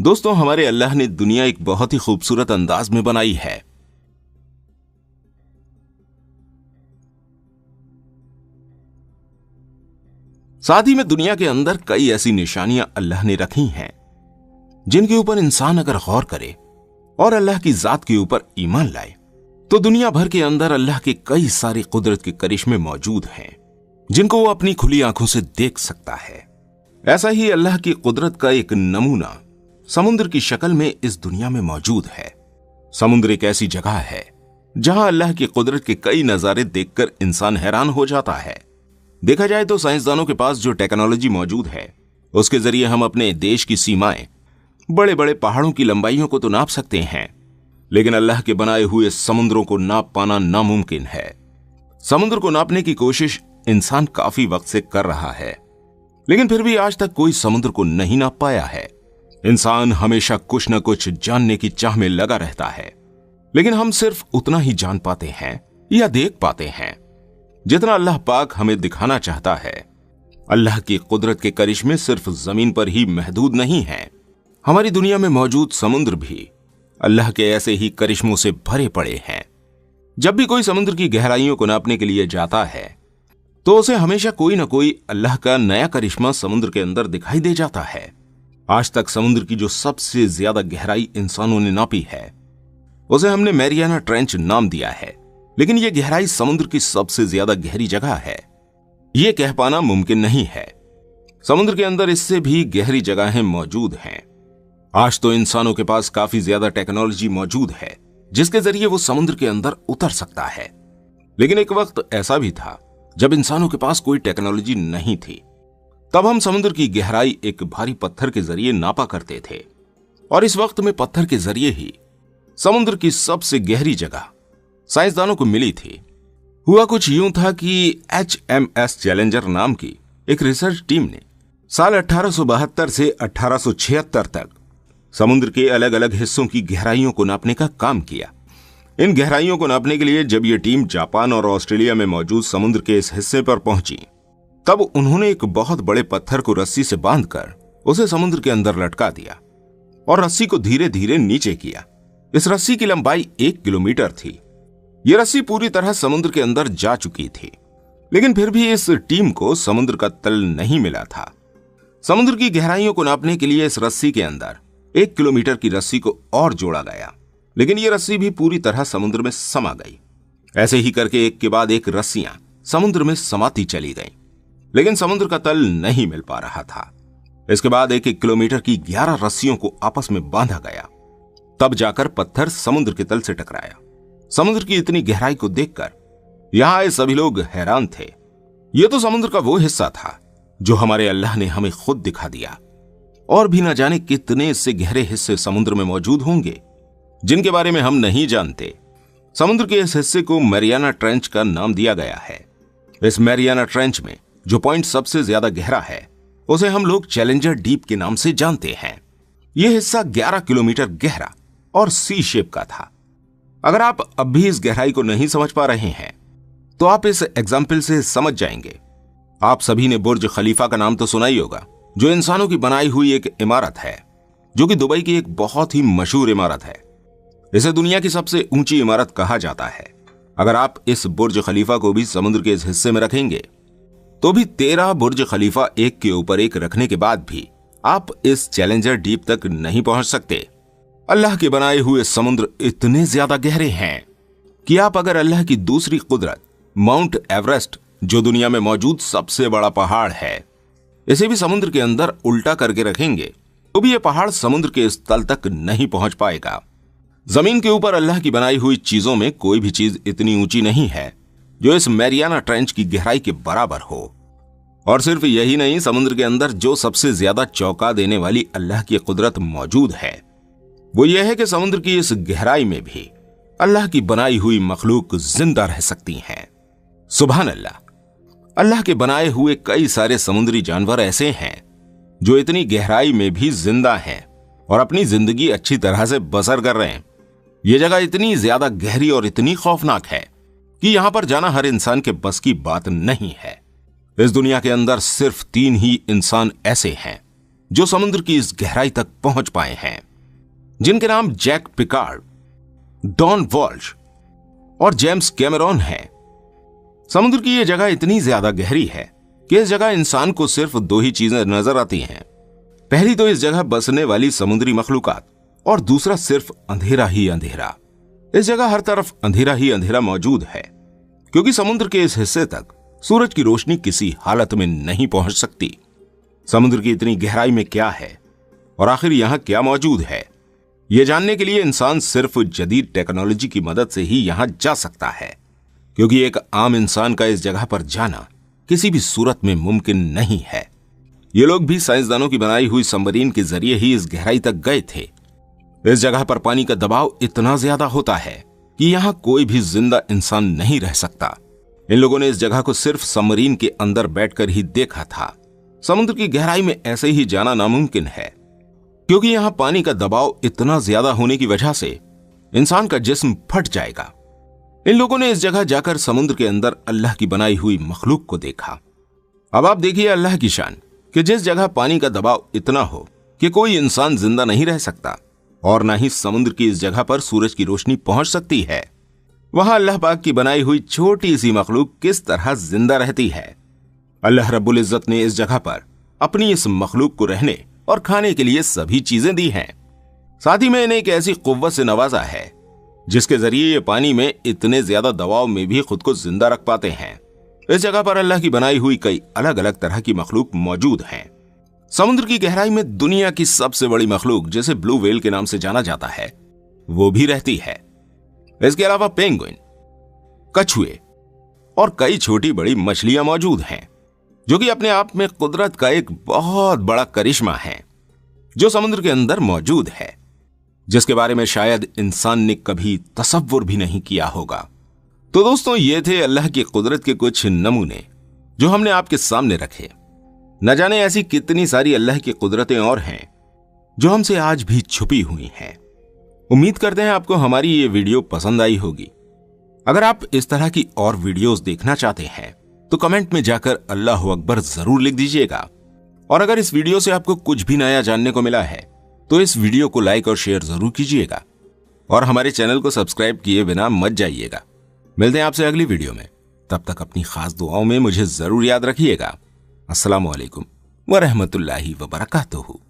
दोस्तों, हमारे अल्लाह ने दुनिया एक बहुत ही खूबसूरत अंदाज में बनाई है। साथ ही में दुनिया के अंदर कई ऐसी निशानियां अल्लाह ने रखी हैं जिनके ऊपर इंसान अगर गौर करे और अल्लाह की जात के ऊपर ईमान लाए तो दुनिया भर के अंदर अल्लाह के कई सारे कुदरत के करिश्मे मौजूद हैं जिनको वो अपनी खुली आंखों से देख सकता है। ऐसा ही अल्लाह की कुदरत का एक नमूना समुद्र की शक्ल में इस दुनिया में मौजूद है। समुद्र एक ऐसी जगह है जहां अल्लाह की कुदरत के कई नजारे देखकर इंसान हैरान हो जाता है। देखा जाए तो साइंसदानों के पास जो टेक्नोलॉजी मौजूद है उसके जरिए हम अपने देश की सीमाएं, बड़े बड़े पहाड़ों की लंबाइयों को तो नाप सकते हैं, लेकिन अल्लाह के बनाए हुए समुद्रों को नाप पाना नामुमकिन है। समुद्र को नापने की कोशिश इंसान काफी वक्त से कर रहा है, लेकिन फिर भी आज तक कोई समुद्र को नहीं नाप पाया है। इंसान हमेशा कुछ न कुछ जानने की चाह में लगा रहता है, लेकिन हम सिर्फ उतना ही जान पाते हैं या देख पाते हैं जितना अल्लाह पाक हमें दिखाना चाहता है। अल्लाह की कुदरत के करिश्मे सिर्फ जमीन पर ही महदूद नहीं हैं। हमारी दुनिया में मौजूद समुद्र भी अल्लाह के ऐसे ही करिश्मों से भरे पड़े हैं। जब भी कोई समुद्र की गहराइयों को नापने के लिए जाता है तो उसे हमेशा कोई न कोई अल्लाह का नया करिश्मा समुद्र के अंदर दिखाई दे जाता है। आज तक समुद्र की जो सबसे ज्यादा गहराई इंसानों ने नापी है उसे हमने मैरियाना ट्रेंच नाम दिया है, लेकिन यह गहराई समुद्र की सबसे ज्यादा गहरी जगह है। यह कह पाना मुमकिन नहीं है। समुद्र के अंदर इससे भी गहरी जगहें मौजूद हैं। आज तो इंसानों के पास काफी ज्यादा टेक्नोलॉजी मौजूद है जिसके जरिए वो समुद्र के अंदर उतर सकता है, लेकिन एक वक्त ऐसा भी था जब इंसानों के पास कोई टेक्नोलॉजी नहीं थी। तब हम समुद्र की गहराई एक भारी पत्थर के जरिए नापा करते थे, और इस वक्त में पत्थर के जरिए ही समुद्र की सबसे गहरी जगह साइंसदानों को मिली थी। हुआ कुछ यूं था कि HMS चैलेंजर नाम की एक रिसर्च टीम ने साल 1872 से 1876 तक समुद्र के अलग अलग हिस्सों की गहराइयों को नापने का काम किया। इन गहराइयों को नापने के लिए जब यह टीम जापान और ऑस्ट्रेलिया में मौजूद समुद्र के इस हिस्से पर पहुंची तब उन्होंने एक बहुत बड़े पत्थर को रस्सी से बांधकर उसे समुद्र के अंदर लटका दिया और रस्सी को धीरे धीरे नीचे किया। इस रस्सी की लंबाई 1 किलोमीटर थी। यह रस्सी पूरी तरह समुद्र के अंदर जा चुकी थी, लेकिन फिर भी इस टीम को समुद्र का तल नहीं मिला था। समुद्र की गहराइयों को नापने के लिए इस रस्सी के अंदर 1 किलोमीटर की रस्सी को और जोड़ा गया, लेकिन यह रस्सी भी पूरी तरह समुद्र में समा गई। ऐसे ही करके एक के बाद एक रस्सियां समुद्र में समाती चली गईं, लेकिन समुद्र का तल नहीं मिल पा रहा था। इसके बाद 1-1 किलोमीटर की 11 रस्सियों को आपस में बांधा गया, तब जाकर पत्थर समुद्र के तल से टकराया। समुद्र की इतनी गहराई को देखकर यहां आए सभी लोग हैरान थे। यह तो समुद्र का वो हिस्सा था जो हमारे अल्लाह ने हमें खुद दिखा दिया, और भी न जाने कितने इससे गहरे हिस्से समुद्र में मौजूद होंगे जिनके बारे में हम नहीं जानते। समुद्र के इस हिस्से को मैरियाना ट्रेंच का नाम दिया गया है। इस मैरियाना ट्रेंच में जो पॉइंट सबसे ज्यादा गहरा है उसे हम लोग चैलेंजर डीप के नाम से जानते हैं। यह हिस्सा 11 किलोमीटर गहरा और सी शेप का था। अगर आप अब भी इस गहराई को नहीं समझ पा रहे हैं तो आप इस एग्जाम्पल से समझ जाएंगे। आप सभी ने बुर्ज खलीफा का नाम तो सुना ही होगा, जो इंसानों की बनाई हुई एक इमारत है, जो कि दुबई की एक बहुत ही मशहूर इमारत है। इसे दुनिया की सबसे ऊंची इमारत कहा जाता है। अगर आप इस बुर्ज खलीफा को भी समुद्र के इस हिस्से में रखेंगे तो भी 13 बुर्ज खलीफा एक के ऊपर एक रखने के बाद भी आप इस चैलेंजर डीप तक नहीं पहुंच सकते। अल्लाह के बनाए हुए समुद्र इतने ज्यादा गहरे हैं कि आप अगर अल्लाह की दूसरी कुदरत माउंट एवरेस्ट, जो दुनिया में मौजूद सबसे बड़ा पहाड़ है, इसे भी समुद्र के अंदर उल्टा करके रखेंगे तो भी यह पहाड़ समुद्र के इस तल तक नहीं पहुंच पाएगा। जमीन के ऊपर अल्लाह की बनाई हुई चीजों में कोई भी चीज इतनी ऊंची नहीं है जो इस मैरियाना ट्रेंच की गहराई के बराबर हो। और सिर्फ यही नहीं, समुद्र के अंदर जो सबसे ज्यादा चौंका देने वाली अल्लाह की कुदरत मौजूद है वो यह है कि समुद्र की इस गहराई में भी अल्लाह की बनाई हुई मखलूक जिंदा रह सकती हैं। सुभान अल्लाह। अल्लाह के बनाए हुए कई सारे समुद्री जानवर ऐसे हैं जो इतनी गहराई में भी जिंदा हैं और अपनी जिंदगी अच्छी तरह से बसर कर रहे हैं। यह जगह इतनी ज्यादा गहरी और इतनी खौफनाक है कि यहां पर जाना हर इंसान के बस की बात नहीं है। इस दुनिया के अंदर सिर्फ 3 ही इंसान ऐसे हैं जो समुद्र की इस गहराई तक पहुंच पाए हैं, जिनके नाम जैक पिकार्ड, डॉन वॉल्श और जेम्स कैमेरॉन हैं। समुद्र की यह जगह इतनी ज्यादा गहरी है कि इस जगह इंसान को सिर्फ दो ही चीजें नजर आती हैं। पहली तो इस जगह बसने वाली समुद्री मखलूकात, और दूसरा सिर्फ अंधेरा ही अंधेरा। इस जगह हर तरफ अंधेरा ही अंधेरा मौजूद है, क्योंकि समुद्र के इस हिस्से तक सूरज की रोशनी किसी हालत में नहीं पहुंच सकती। समुद्र की इतनी गहराई में क्या है और आखिर यहां क्या मौजूद है, यह जानने के लिए इंसान सिर्फ जदीद टेक्नोलॉजी की मदद से ही यहां जा सकता है, क्योंकि एक आम इंसान का इस जगह पर जाना किसी भी सूरत में मुमकिन नहीं है। ये लोग भी साइंसदानों की बनाई हुई सबमरीन के जरिए ही इस गहराई तक गए थे। इस जगह पर पानी का दबाव इतना ज्यादा होता है कि यहां कोई भी जिंदा इंसान नहीं रह सकता। इन लोगों ने इस जगह को सिर्फ सबमरीन के अंदर बैठकर ही देखा था। समुद्र की गहराई में ऐसे ही जाना नामुमकिन है, क्योंकि यहां पानी का दबाव इतना ज्यादा होने की वजह से इंसान का जिस्म फट जाएगा। इन लोगों ने इस जगह जाकर समुद्र के अंदर अल्लाह की बनाई हुई मखलूक को देखा। अब आप देखिए अल्लाह की शान कि जिस जगह पानी का दबाव इतना हो कि कोई इंसान जिंदा नहीं रह सकता और ना ही समुद्र की इस जगह पर सूरज की रोशनी पहुंच सकती है, वहां अल्लाह पाक की बनाई हुई छोटी सी मखलूक किस तरह जिंदा रहती है। अल्लाह रब्बुल इज्जत ने इस जगह पर अपनी इस मखलूक को रहने और खाने के लिए सभी चीजें दी हैं। साथ ही में इन्हें एक ऐसी कुव्वत से नवाजा है जिसके जरिए ये पानी में इतने ज्यादा दबाव में भी खुद को जिंदा रख पाते हैं। इस जगह पर अल्लाह की बनाई हुई कई अलग अलग तरह की मखलूक मौजूद हैं। समुद्र की गहराई में दुनिया की सबसे बड़ी मखलूक, जिसे ब्लू व्हेल के नाम से जाना जाता है, वो भी रहती है। इसके अलावा पेंगुइन, कछुए और कई छोटी बड़ी मछलियां मौजूद हैं, जो कि अपने आप में कुदरत का एक बहुत बड़ा करिश्मा है जो समुद्र के अंदर मौजूद है, जिसके बारे में शायद इंसान ने कभी तसव्वुर भी नहीं किया होगा। तो दोस्तों, ये थे अल्लाह की कुदरत के कुछ नमूने जो हमने आपके सामने रखे। न जाने ऐसी कितनी सारी अल्लाह की कुदरतें और हैं जो हमसे आज भी छुपी हुई हैं। उम्मीद करते हैं आपको हमारी ये वीडियो पसंद आई होगी। अगर आप इस तरह की और वीडियोस देखना चाहते हैं तो कमेंट में जाकर अल्लाह अकबर जरूर लिख दीजिएगा। और अगर इस वीडियो से आपको कुछ भी नया जानने को मिला है तो इस वीडियो को लाइक और शेयर जरूर कीजिएगा, और हमारे चैनल को सब्सक्राइब किए बिना मत जाइएगा। मिलते हैं आपसे अगली वीडियो में। तब तक अपनी खास दुआओं में मुझे जरूर याद रखिएगा। अस्सलामु अलैकुम व रहमतुल्लाहि व बरकातुहू।